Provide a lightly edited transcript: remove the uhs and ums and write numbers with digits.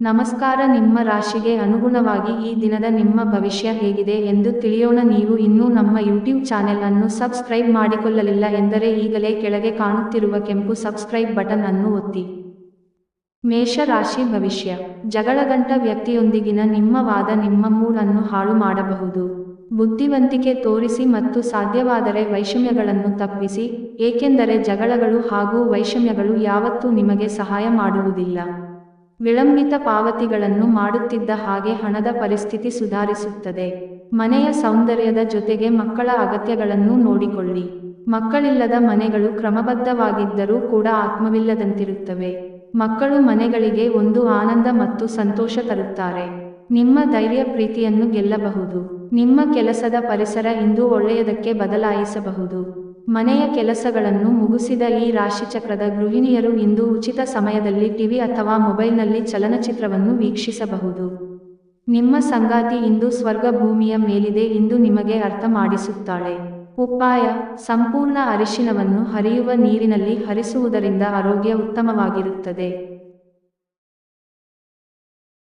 ನಮಸ್ಕಾರ. ನಿಮ್ಮ ರಾಶಿಗೆ ಅನುಗುಣವಾಗಿ ಈ ದಿನದ ನಿಮ್ಮ ಭವಿಷ್ಯ ಹೇಗಿದೆ ಎಂದು ತಿಳಿಯೋಣ. ನೀವು ಇನ್ನೂ ನಮ್ಮ ಯೂಟ್ಯೂಬ್ ಚಾನೆಲ್ ಅನ್ನು ಸಬ್ಸ್ಕ್ರೈಬ್ ಮಾಡಿಕೊಳ್ಳಲಿಲ್ಲ ಎಂದರೆ ಈಗಲೇ ಕೆಳಗೆ ಕಾಣುತ್ತಿರುವ ಕೆಂಪು ಸಬ್ಸ್ಕ್ರೈಬ್ ಬಟನ್ ಅನ್ನು ಒತ್ತಿ. ಮೇಷ ರಾಶಿ ಭವಿಷ್ಯ. ಜಗಳಗಂಟ ವ್ಯಕ್ತಿಯೊಂದಿಗಿನ ನಿಮ್ಮ ವಾದ ನಿಮ್ಮ ಮೂಡ್ ಅನ್ನು ಹಾಳು ಮಾಡಬಹುದು. ಬುದ್ಧಿವಂತಿಕೆ ತೋರಿಸಿ ಮತ್ತು ಸಾಧ್ಯವಾದರೆ ವೈಷಮ್ಯಗಳನ್ನು ತಪ್ಪಿಸಿ, ಏಕೆಂದರೆ ಜಗಳಗಳು ಹಾಗೂ ವೈಷಮ್ಯಗಳು ಯಾವತ್ತೂ ನಿಮಗೆ ಸಹಾಯ ಮಾಡುವುದಿಲ್ಲ. ವಿಳಂಬಿತ ಪಾವತಿಗಳನ್ನು ಮಾಡುತ್ತಿದ್ದ ಹಾಗೆ ಹಣದ ಪರಿಸ್ಥಿತಿ ಸುಧಾರಿಸುತ್ತದೆ. ಮನೆಯ ಸೌಂದರ್ಯದ ಜೊತೆಗೆ ಮಕ್ಕಳ ಅಗತ್ಯಗಳನ್ನು ನೋಡಿಕೊಳ್ಳಿ. ಮಕ್ಕಳಿಲ್ಲದ ಮನೆಗಳು ಕ್ರಮಬದ್ಧವಾಗಿದ್ದರೂ ಕೂಡ ಆತ್ಮವಿಲ್ಲದಂತಿರುತ್ತವೆ. ಮಕ್ಕಳು ಮನೆಗಳಿಗೆ ಒಂದು ಆನಂದ ಮತ್ತು ಸಂತೋಷ ತರುತ್ತಾರೆ. ನಿಮ್ಮ ಧೈರ್ಯ ಪ್ರೀತಿಯನ್ನು ಗೆಲ್ಲಬಹುದು. ನಿಮ್ಮ ಕೆಲಸದ ಪರಿಸರ ಇಂದು ಒಳ್ಳೆಯದಕ್ಕೆ ಬದಲಾಯಿಸಬಹುದು. ಮನೆಯ ಕೆಲಸಗಳನ್ನು ಮುಗಿಸಿದ ಈ ರಾಶಿಚಕ್ರದ ಗೃಹಿಣಿಯರು ಇಂದು ಉಚಿತ ಸಮಯದಲ್ಲಿ ಟಿವಿ ಅಥವಾ ಮೊಬೈಲ್ನಲ್ಲಿ ಚಲನಚಿತ್ರವನ್ನು ವೀಕ್ಷಿಸಬಹುದು. ನಿಮ್ಮ ಸಂಗಾತಿ ಇಂದು ಸ್ವರ್ಗ ಭೂಮಿಯ ಮೇಲಿದೆ ಎಂದು ನಿಮಗೆ ಅರ್ಥ ಮಾಡಿಸುತ್ತಾಳೆ. ಉಪಾಯ: ಸಂಪೂರ್ಣ ಅರಿಶಿನವನ್ನು ಹರಿಯುವ ನೀರಿನಲ್ಲಿ ಹರಿಸುವುದರಿಂದ ಆರೋಗ್ಯ ಉತ್ತಮವಾಗಿರುತ್ತದೆ.